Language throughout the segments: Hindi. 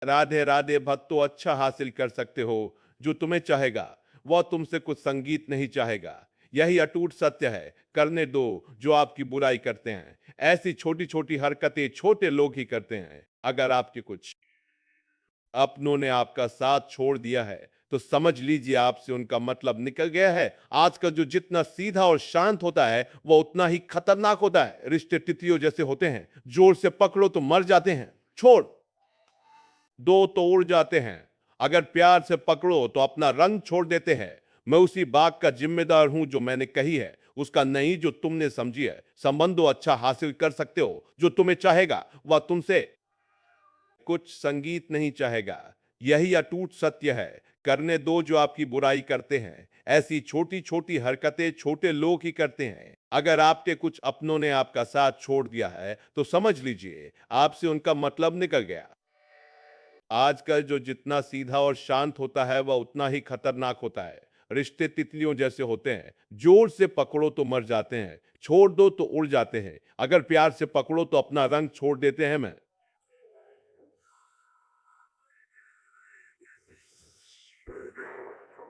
राधे राधे भक्त तो अच्छा हासिल कर सकते हो जो तुम्हें चाहेगा, वह तुमसे कुछ संगीत नहीं चाहेगा। यही अटूट सत्य है। करने दो जो आपकी बुराई करते हैं। ऐसी छोटी छोटी हरकतें छोटे लोग ही करते हैं। अगर आपके कुछ अपनों ने आपका साथ छोड़ दिया है तो समझ लीजिए आपसे उनका मतलब निकल गया है। आज का जो जितना सीधा और शांत होता है वो उतना ही खतरनाक होता है। रिश्ते तितलियों जैसे होते हैं, जोर से पकड़ो तो मर जाते हैं, छोड़ दो तो उड़ जाते हैं। अगर प्यार से पकड़ो तो अपना रंग छोड़ देते हैं। मैं उसी बात का जिम्मेदार हूं जो मैंने कही है, उसका नहीं जो तुमने समझी है। संबंधों अच्छा हासिल कर सकते हो जो तुम्हें चाहेगा, वह तुमसे कुछ संगीत नहीं चाहेगा। यही अटूट सत्य है। करने दो जो आपकी बुराई करते हैं। ऐसी छोटी छोटी हरकतें छोटे लोग ही करते हैं। अगर आपके कुछ अपनों ने आपका साथ छोड़ दिया है तो समझ लीजिए आपसे उनका मतलब निकल गया। आजकल जो जितना सीधा और शांत होता है वह उतना ही खतरनाक होता है। रिश्ते तितलियों जैसे होते हैं, जोर से पकड़ो तो मर जाते हैं, छोड़ दो तो उड़ जाते हैं। अगर प्यार से पकड़ो तो अपना रंग छोड़ देते हैं।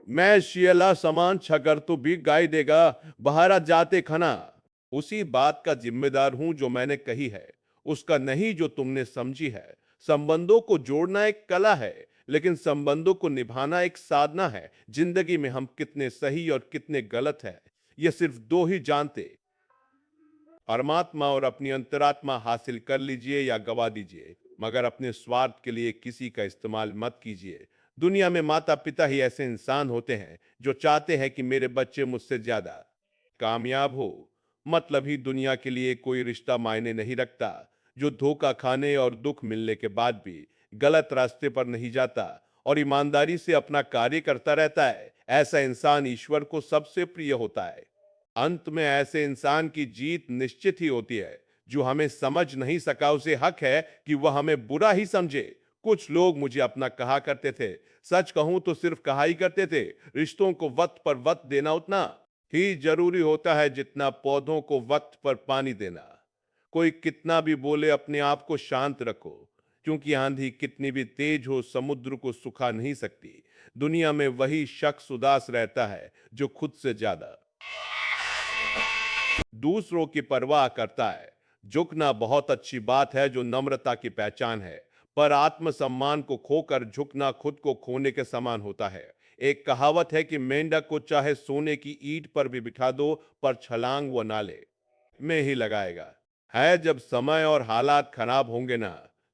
मैं शियला समान छगर तो भी गाय देगा, बहारा जाते खना। उसी बात का जिम्मेदार हूं जो मैंने कही है, उसका नहीं जो तुमने समझी है। संबंधों को जोड़ना एक कला है, लेकिन संबंधों को निभाना एक साधना है। जिंदगी में हम कितने सही और कितने गलत हैं, ये सिर्फ दो ही जानते। परमात्मा और अपनी अंतरात्मा हासिल कर लीजिए या गवा दीजिए, मगर अपने स्वार्थ के लिए किसी का इस्तेमाल मत कीजिए। दुनिया में माता पिता ही ऐसे इंसान होते हैं जो चाहते हैं कि मेरे बच्चे मुझसे ज्यादा कामयाब हो। मतलब ही दुनिया के लिए कोई रिश्ता मायने नहीं रखता। जो धोखा खाने और दुख मिलने के बाद भी गलत रास्ते पर नहीं जाता और ईमानदारी से अपना कार्य करता रहता है, ऐसा इंसान ईश्वर को सबसे प्रिय होता है। अंत में ऐसे इंसान की जीत निश्चित ही होती है। जो हमें समझ नहीं सका उसे हक है कि वह हमें बुरा ही समझे। कुछ लोग मुझे अपना कहा करते थे। सच कहूं तो सिर्फ कहा ही करते थे। रिश्तों को वक्त पर वक्त देना उतना ही जरूरी होता है जितना पौधों को वक्त पर पानी देना। कोई कितना भी बोले अपने आप को शांत रखो, क्योंकि आंधी कितनी भी तेज हो समुद्र को सुखा नहीं सकती। दुनिया में वही शख्स उदास रहता है जो खुद से ज्यादा दूसरों की परवाह करता है। झुकना बहुत अच्छी बात है, जो नम्रता की पहचान है। पर आत्मसम्मान को खोकर झुकना खुद को खोने के समान होता है। एक कहावत है कि मेंढक को चाहे सोने की ईंट पर भी बिठा दो, पर छलांग वो नाले में ही लगाएगा। है जब समय और हालात खराब होंगे ना,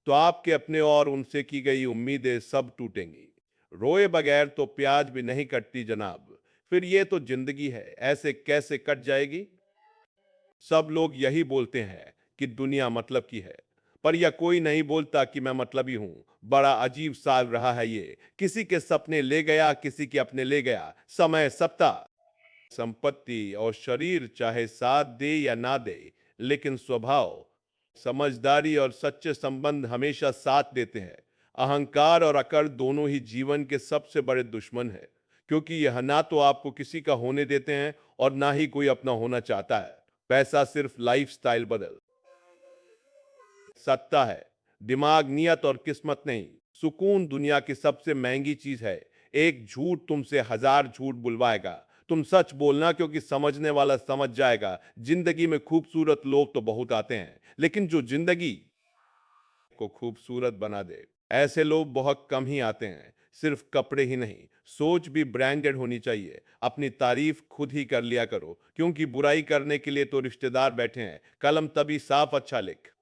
तो आपके अपने और उनसे की गई उम्मीदें सब टूटेंगी। रोए बगैर तो प्याज भी नहीं कटती जनाब। फिर ये तो जिंदगी है, ऐसे कैसे कट जाएगी। सब लोग यही बोलते हैं कि दुनिया मतलब की है, पर यह कोई नहीं बोलता कि मैं मतलबी हूं। बड़ा अजीब साल रहा है ये। किसी के सपने ले गया, किसी के अपने ले गया समय सत्ता। संपत्ति और शरीर चाहे साथ दे या ना दे, लेकिन स्वभाव, समझदारी और सच्चे संबंध हमेशा साथ देते हैं। अहंकार और अकड़ दोनों ही जीवन के सबसे बड़े दुश्मन हैं, क्योंकि यह ना तो आपको किसी का होने देते हैं और ना ही कोई अपना होना चाहता है। पैसा सिर्फ लाइफस्टाइल बदल सकता है, दिमाग, नियत और किस्मत नहीं। सुकून दुनिया की सबसे महंगी चीज है। एक झूठ तुमसे हजार झूठ बुलवाएगा। तुम सच बोलना, क्योंकि समझने वाला समझ जाएगा। जिंदगी में खूबसूरत लोग तो बहुत आते हैं, लेकिन जो जिंदगी को खूबसूरत बना दे, ऐसे लोग बहुत कम ही आते हैं। सिर्फ कपड़े ही नहीं, सोच भी ब्रांडेड होनी चाहिए। अपनी तारीफ खुद ही कर लिया करो, क्योंकि बुराई करने के लिए तो रिश्तेदार बैठे हैं। कलम तभी साफ अच्छा लिख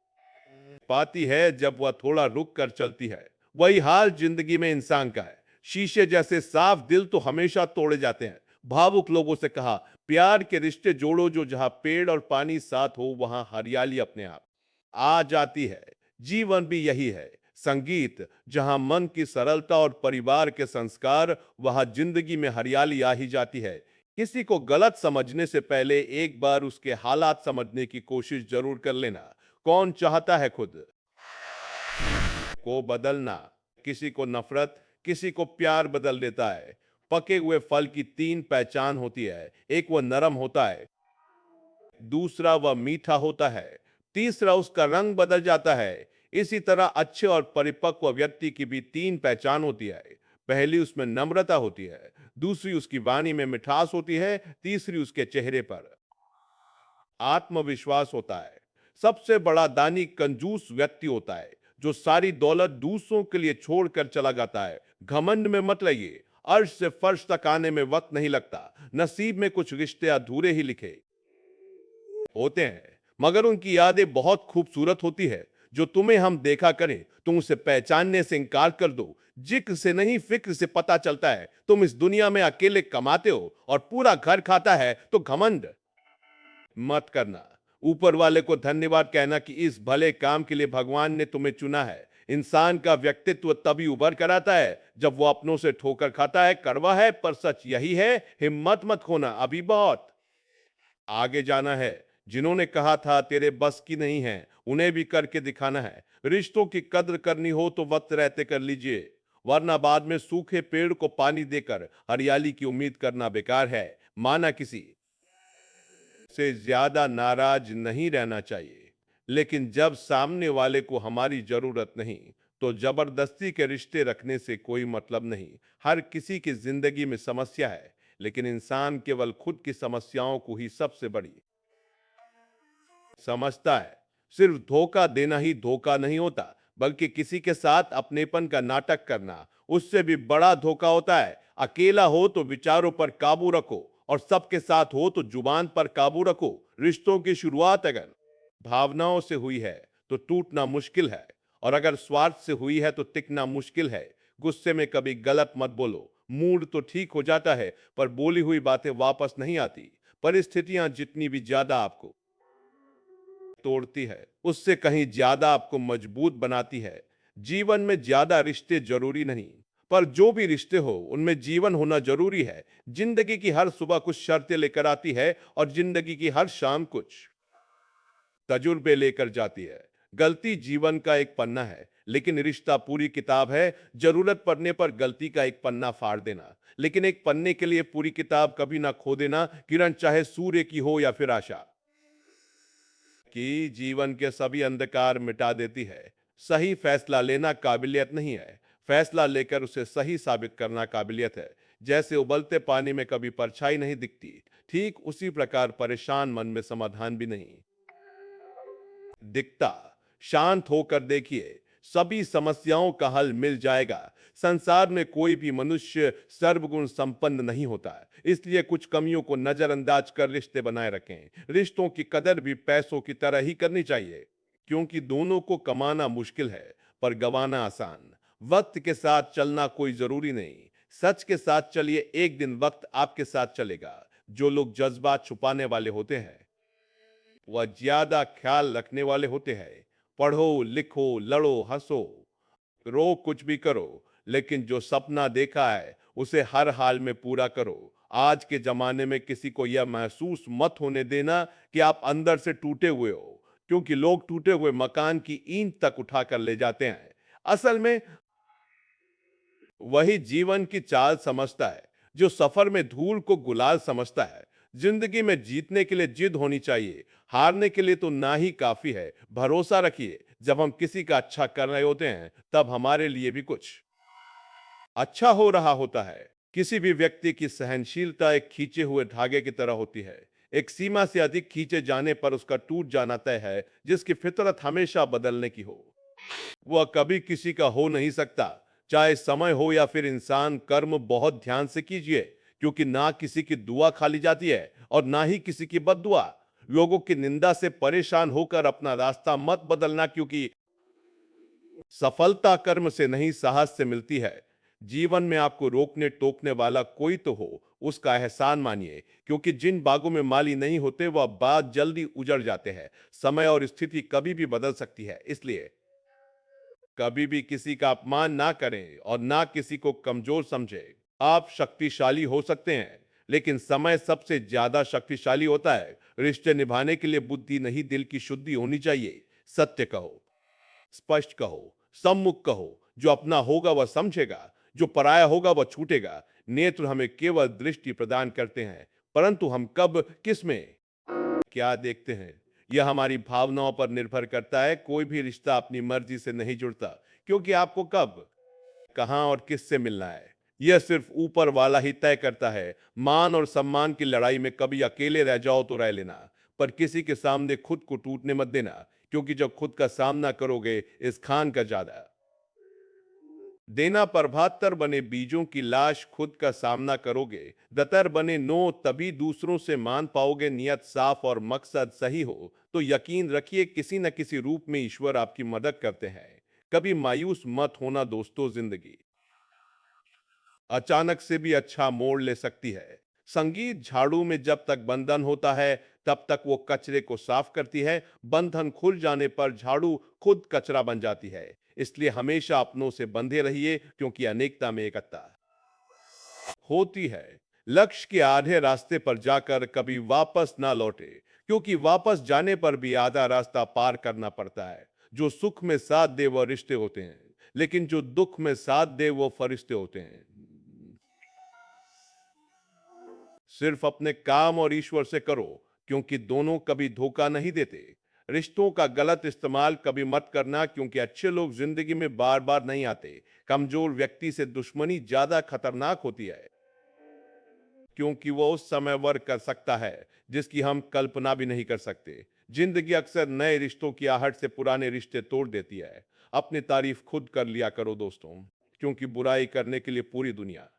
पाती है जब वह थोड़ा रुक कर चलती है। वही हाल जिंदगी में इंसान का है। शीशे जैसे साफ दिल तो हमेशा तोड़े जाते हैं। भावुक लोगों से कहा, प्यार के रिश्ते जोड़ो जो जहां पेड़ और पानी साथ हो वहां हरियाली अपने आप आ जाती है। जीवन भी यही है। संगीत जहां मन की सरलता और परिवार के संस्कार, वहां जिंदगी में हरियाली आ ही जाती है। किसी को गलत समझने से पहले एक बार उसके हालात समझने की कोशिश जरूर कर लेना। कौन चाहता है खुद को बदलना। किसी को नफरत, किसी को प्यार बदल देता है। पके हुए फल की तीन पहचान होती है। एक वह नरम होता है, दूसरा वह मीठा होता है, तीसरा उसका रंग बदल जाता है। इसी तरह अच्छे और परिपक्व व्यक्ति की भी तीन पहचान होती है। पहली उसमें नम्रता होती है, दूसरी उसकी वाणी में मिठास होती है, तीसरी उसके चेहरे पर आत्मविश्वास होता है। सबसे बड़ा दानी कंजूस व्यक्ति होता है जो सारी दौलत दूसरों के लिए छोड़कर चला जाता है। घमंड में मत लइए, अर्श से फर्श तक आने में वक्त नहीं लगता। नसीब में कुछ रिश्ते अधूरे ही लिखे होते हैं, मगर उनकी यादें बहुत खूबसूरत होती है। जो तुम्हें हम देखा करें, तुम उसे पहचानने से इनकार कर दो। जिक्र से नहीं, फिक्र से पता चलता है तुम इस दुनिया में अकेले कमाते हो और पूरा घर खाता है, तो घमंड मत करना। ऊपर वाले को धन्यवाद कहना कि इस भले काम के लिए भगवान ने तुम्हें चुना है। इंसान का व्यक्तित्व तभी उभर कर आता है जब वो अपनों से ठोकर खाता है। कड़वा है पर सच यही है, हिम्मत मत खोना, अभी बहुत आगे जाना है। जिन्होंने कहा था तेरे बस की नहीं है, उन्हें भी करके दिखाना है। रिश्तों की कद्र करनी हो तो वक्त रहते कर लीजिए, वरना बाद में सूखे पेड़ को पानी देकर हरियाली की उम्मीद करना बेकार है। माना किसी से ज्यादा नाराज नहीं रहना चाहिए, लेकिन जब सामने वाले को हमारी जरूरत नहीं, तो जबरदस्ती के रिश्ते रखने से कोई मतलब नहीं। हर किसी की जिंदगी में समस्या है, लेकिन इंसान केवल खुद की समस्याओं को ही सबसे बड़ी समझता है। सिर्फ धोखा देना ही धोखा नहीं होता, बल्कि किसी के साथ अपनेपन का नाटक करना उससे भी बड़ा धोखा होता है। अकेला हो तो विचारों पर काबू रखो, और सबके साथ हो तो जुबान पर काबू रखो। रिश्तों की शुरुआत अगर भावनाओं से हुई है तो टूटना मुश्किल है, और अगर स्वार्थ से हुई है तो टिकना मुश्किल है। गुस्से में कभी गलत मत बोलो। मूड तो ठीक हो जाता है, पर बोली हुई बातें वापस नहीं आती। परिस्थितियां जितनी भी ज्यादा आपको तोड़ती है, उससे कहीं ज्यादा आपको मजबूत बनाती है। जीवन में ज्यादा रिश्ते जरूरी नहीं, पर जो भी रिश्ते हो उनमें जीवन होना जरूरी है। जिंदगी की हर सुबह कुछ शर्तें लेकर आती है, और जिंदगी की हर शाम कुछ तजुर्बे लेकर जाती है। गलती जीवन का एक पन्ना है, लेकिन रिश्ता पूरी किताब है। जरूरत पड़ने पर गलती का एक पन्ना फाड़ देना, लेकिन एक पन्ने के लिए पूरी किताब कभी ना खो देना। किरण चाहे सूर्य की हो या फिर आशा कि जीवन के सभी अंधकार मिटा देती है। सही फैसला लेना काबिलियत नहीं है, फैसला लेकर उसे सही साबित करना काबिलियत है। जैसे उबलते पानी में कभी परछाई नहीं दिखती, ठीक उसी प्रकार परेशान मन में समाधान भी नहीं दिखता। शांत होकर देखिए, सभी समस्याओं का हल मिल जाएगा। संसार में कोई भी मनुष्य सर्वगुण संपन्न नहीं होता, इसलिए कुछ कमियों को नजरअंदाज कर रिश्ते बनाए रखें। रिश्तों की कदर भी पैसों की तरह ही करनी चाहिए, क्योंकि दोनों को कमाना मुश्किल है पर गंवाना आसान। वक्त के साथ चलना कोई जरूरी नहीं, सच के साथ चलिए, एक दिन वक्त आपके साथ चलेगा। जो लोग जज्बात छुपाने वाले होते हैं वह ज्यादा ख्याल रखने वाले होते हैं। पढ़ो, लिखो, लड़ो, हंसो, रो, कुछ भी करो, लेकिन जो सपना देखा है उसे हर हाल में पूरा करो। आज के जमाने में किसी को यह महसूस मत होने देना कि आप अंदर से टूटे हुए हो, क्योंकि लोग टूटे हुए मकान की ईंट तक उठाकर ले जाते हैं। असल में वही जीवन की चाल समझता है जो सफर में धूल को गुलाल समझता है। जिंदगी में जीतने के लिए जिद होनी चाहिए, हारने के लिए तो ना ही काफी है। भरोसा रखिए, जब हम किसी का अच्छा कर रहे होते हैं तब हमारे लिए भी कुछ अच्छा हो रहा होता है। किसी भी व्यक्ति की सहनशीलता एक खींचे हुए धागे की तरह होती है। एक सीमा से अधिक खींचे जाने पर उसका टूट जाना तय है। जिसकी फितरत हमेशा बदलने की हो, वह कभी किसी का हो नहीं सकता। चाहे समय हो या फिर इंसान, कर्म बहुत ध्यान से कीजिए, क्योंकि ना किसी की दुआ खाली जाती है और ना ही किसी की बद्दुआ। लोगों की निंदा से परेशान होकर अपना रास्ता मत बदलना, क्योंकि सफलता कर्म से नहीं साहस से मिलती है। जीवन में आपको रोकने टोकने वाला कोई तो हो, उसका एहसान मानिए, क्योंकि जिन बागों में माली नहीं होते वह बाग जल्दी उजड़ जाते हैं। समय और स्थिति कभी भी बदल सकती है, इसलिए कभी भी किसी का अपमान ना करें और ना किसी को कमजोर समझें। आप शक्तिशाली हो सकते हैं, लेकिन समय सबसे ज्यादा शक्तिशाली होता है। रिश्ते निभाने के लिए बुद्धि नहीं, दिल की शुद्धि होनी चाहिए। सत्य कहो, स्पष्ट कहो, सम्मुख कहो। जो अपना होगा वह समझेगा, जो पराया होगा वह छूटेगा। नेत्र हमें केवल दृष्टि प्रदान करते हैं, परंतु हम कब किस में क्या देखते हैं यह हमारी भावनाओं पर निर्भर करता है। कोई भी रिश्ता अपनी मर्जी से नहीं जुड़ता, क्योंकि आपको कब, कहां और किससे मिलना है, यह सिर्फ ऊपर वाला ही तय करता है। मान और सम्मान की लड़ाई में कभी अकेले रह जाओ तो रह लेना, पर किसी के सामने खुद को टूटने मत देना, क्योंकि जब खुद का सामना करोगे, इस खान का ज्यादा देना। प्रभातर बने बीजों की लाश, खुद का सामना करोगे। दतर बने नो, तभी दूसरों से मान पाओगे। नियत साफ और मकसद सही हो तो यकीन रखिए किसी न किसी रूप में ईश्वर आपकी मदद करते हैं। कभी मायूस मत होना दोस्तों, जिंदगी अचानक से भी अच्छा मोड़ ले सकती है। संगीत झाड़ू में जब तक बंधन होता है, तब तक वो कचरे को साफ करती है। बंधन खुल जाने पर झाड़ू खुद कचरा बन जाती है। इसलिए हमेशा अपनों से बंधे रहिए, क्योंकि अनेकता में एकता होती है। लक्ष्य के आधे रास्ते पर जाकर कभी वापस ना लौटे, क्योंकि वापस जाने पर भी आधा रास्ता पार करना पड़ता है। जो सुख में साथ दे वो रिश्ते होते हैं, लेकिन जो दुख में साथ दे वो फरिश्ते होते हैं। सिर्फ अपने काम और ईश्वर से करो, क्योंकि दोनों कभी धोखा नहीं देते। रिश्तों का गलत इस्तेमाल कभी मत करना, क्योंकि अच्छे लोग जिंदगी में बार बार नहीं आते। कमजोर व्यक्ति से दुश्मनी ज्यादा खतरनाक होती है, क्योंकि वो उस समय वर्क कर सकता है जिसकी हम कल्पना भी नहीं कर सकते। जिंदगी अक्सर नए रिश्तों की आहट से पुराने रिश्ते तोड़ देती है। अपनी तारीफ खुद कर लिया करो दोस्तों, क्योंकि बुराई करने के लिए पूरी दुनिया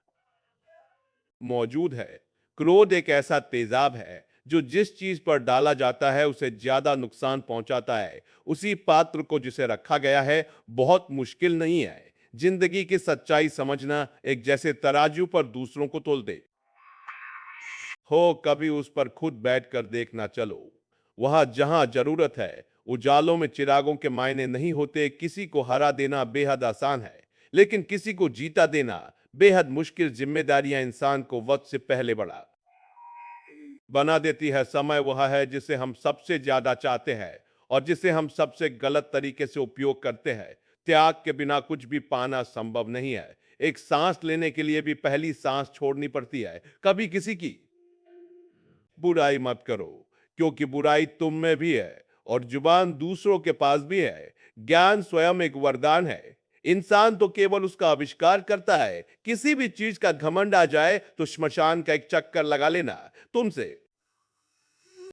मौजूद है। क्रोध एक ऐसा तेजाब है जो जिस चीज पर डाला जाता है उसे ज्यादा नुकसान पहुंचाता है। उसी पात्र को जिसे रखा गया है बहुत मुश्किल नहीं है। जिंदगी की सच्चाई समझना एक जैसे तराजू पर दूसरों को तोल दे हो, कभी उस पर खुद बैठकर देखना चलो। वहां जहां जरूरत है, उजालों में चिरागों के मायने नहीं होते। किसी को हरा देना बेहद आसान है, लेकिन किसी को जीता देना बेहद मुश्किल। जिम्मेदारियां इंसान को वक्त से पहले बड़ा बना देती है। समय वह है जिसे हम सबसे ज्यादा चाहते हैं और जिसे हम सबसे गलत तरीके से उपयोग करते हैं। त्याग के बिना कुछ भी पाना संभव नहीं है। एक सांस लेने के लिए भी पहली सांस छोड़नी पड़ती है। कभी किसी की बुराई मत करो, क्योंकि बुराई तुम में भी है और जुबान दूसरों के पास भी है। ज्ञान स्वयं एक वरदान है। इंसान तो केवल उसका आविष्कार करता है। किसी भी चीज का घमंड आ जाए तो श्मशान का एक चक्कर लगा लेना। तुमसे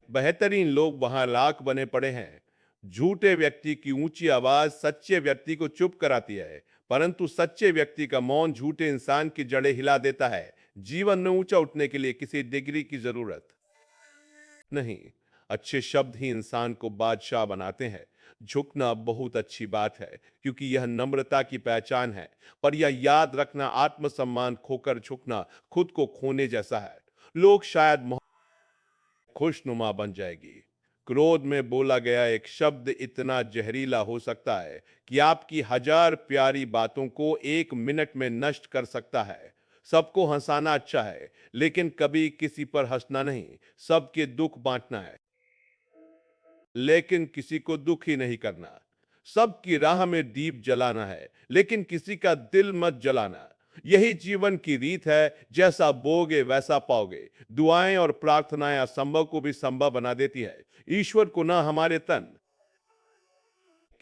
बेहतरीन लोग वहां लाख बने पड़े हैं। झूठे व्यक्ति की ऊंची आवाज सच्चे व्यक्ति को चुप कराती है, परंतु सच्चे व्यक्ति का मौन झूठे इंसान की जड़ें हिला देता है। जीवन में ऊंचा उठने के लिए किसी डिग्री की जरूरत नहीं, अच्छे शब्द ही इंसान को बादशाह बनाते हैं। झुकना बहुत अच्छी बात है, क्योंकि यह नम्रता की पहचान है। पर यह याद रखना, आत्मसम्मान खोकर झुकना खुद को खोने जैसा है। लोग शायद खुशनुमा बन जाएगी। क्रोध में बोला गया एक शब्द इतना जहरीला हो सकता है कि आपकी हजार प्यारी बातों को एक मिनट में नष्ट कर सकता है। सबको हंसाना अच्छा है, लेकिन कभी किसी पर हंसना नहीं। सबके दुख बांटना है, लेकिन किसी को दुख ही नहीं करना। सबकी राह में दीप जलाना है, लेकिन किसी का दिल मत जलाना। यही जीवन की रीत है, जैसा बोगे वैसा पाओगे। दुआएं और प्रार्थनाएं असंभव को भी संभव बना देती है। ईश्वर को ना हमारे तन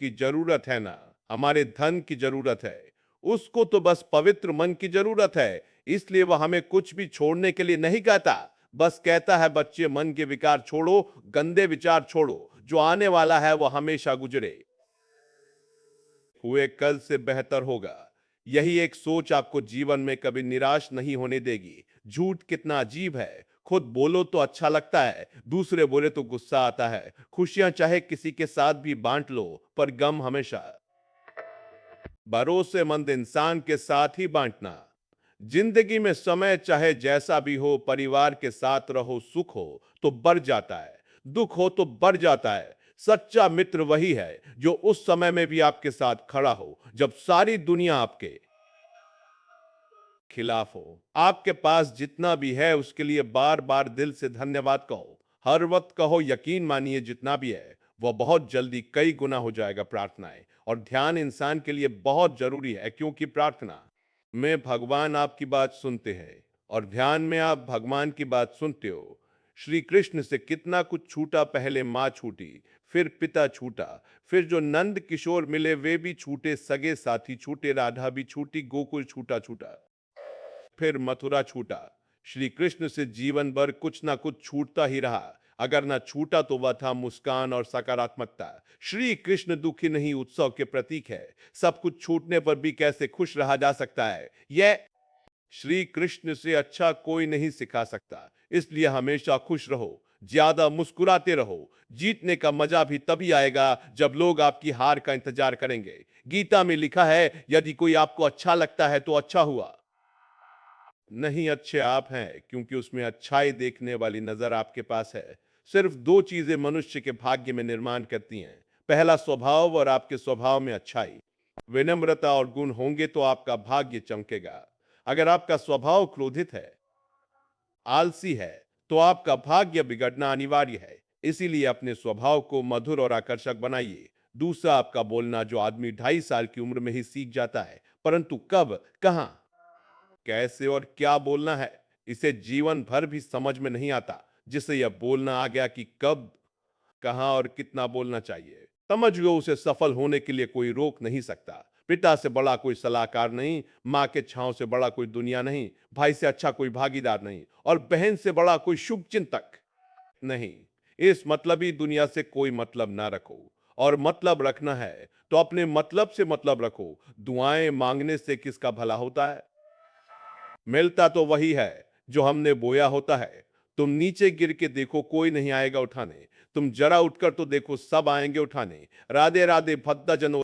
की जरूरत है, ना हमारे धन की जरूरत है। उसको तो बस पवित्र मन की जरूरत है। इसलिए वह हमें कुछ भी छोड़ने के लिए नहीं कहता, बस कहता है बच्चे मन के विकार छोड़ो, गंदे विचार छोड़ो। जो आने वाला है वो हमेशा गुजरे हुए कल से बेहतर होगा। यही एक सोच आपको जीवन में कभी निराश नहीं होने देगी। झूठ कितना अजीब है। खुद बोलो तो अच्छा लगता है, दूसरे बोले तो गुस्सा आता है। खुशियां चाहे किसी के साथ भी बांट लो, पर गम हमेशा भरोसेमंद इंसान के साथ ही बांटना। जिंदगी में समय चाहे जैसा भी हो, परिवार के साथ रहो। सुख हो तो बढ़ जाता है, दुख हो तो बढ़ जाता है। सच्चा मित्र वही है जो उस समय में भी आपके साथ खड़ा हो जब सारी दुनिया आपके खिलाफ हो। आपके पास जितना भी है उसके लिए बार बार दिल से धन्यवाद कहो। हर वक्त कहो, यकीन मानिए जितना भी है वह बहुत जल्दी कई गुना हो जाएगा। प्रार्थनाएं और ध्यान इंसान के लिए बहुत जरूरी है, क्योंकि प्रार्थना में भगवान आपकी बात सुनते हैं और ध्यान में आप भगवान की बात सुनते हो। श्री कृष्ण से कितना कुछ छूटा, पहले माँ छूटी, फिर पिता छूटा, फिर जो नंद किशोर मिले वे भी छूटे, सगे साथी छूटे, राधा भी छूटी, गोकुल छूटा छूटा, फिर मथुरा छूटा। श्री कृष्ण से जीवन भर कुछ ना कुछ छूटता ही रहा। अगर ना छूटा तो वह था मुस्कान और सकारात्मकता। श्री कृष्ण दुखी नहीं, उत्सव के प्रतीक है। सब कुछ छूटने पर भी कैसे खुश रहा जा सकता है, यह श्री कृष्ण से अच्छा कोई नहीं सिखा सकता। इसलिए हमेशा खुश रहो, ज्यादा मुस्कुराते रहो। जीतने का मजा भी तभी आएगा जब लोग आपकी हार का इंतजार करेंगे। गीता में लिखा है, यदि कोई आपको अच्छा लगता है तो अच्छा हुआ, नहीं अच्छे आप हैं, क्योंकि उसमें अच्छाई देखने वाली नजर आपके पास है। सिर्फ दो चीजें मनुष्य के भाग्य में निर्माण करती हैं, पहला स्वभाव और आपके स्वभाव में अच्छाई। विनम्रता और गुण होंगे तो आपका भाग्य चमकेगा। अगर आपका स्वभाव क्रोधित है, आलसी है, तो आपका भाग्य बिगड़ना अनिवार्य है। इसीलिए अपने स्वभाव को मधुर और आकर्षक बनाइए। दूसरा, आपका बोलना, जो आदमी 2.5 साल की उम्र में ही सीख जाता है, परंतु कब, कहां, कैसे और क्या बोलना है, इसे जीवन भर भी समझ में नहीं आता। जिसे यह बोलना आ गया कि कब, कहां और कितना बोलना चाहिए, समझ लो उसे सफल होने के लिए कोई रोक नहीं सकता। पिता से बड़ा कोई सलाहकार नहीं, माँ के छांव से बड़ा कोई दुनिया नहीं, भाई से अच्छा कोई भागीदार नहीं, और बहन से बड़ा कोई शुभ चिंतक नहीं। इस मतलबी दुनिया से कोई मतलब ना रखो, और मतलब रखना है तो अपने मतलब से मतलब रखो। दुआएं मांगने से किसका भला होता है? मिलता तो वही है जो हमने बोया होता है। तुम नीचे गिर के देखो, कोई नहीं आएगा उठाने। तुम जरा उठकर तो देखो, सब आएंगे उठाने। राधे राधे भद्दा जनो।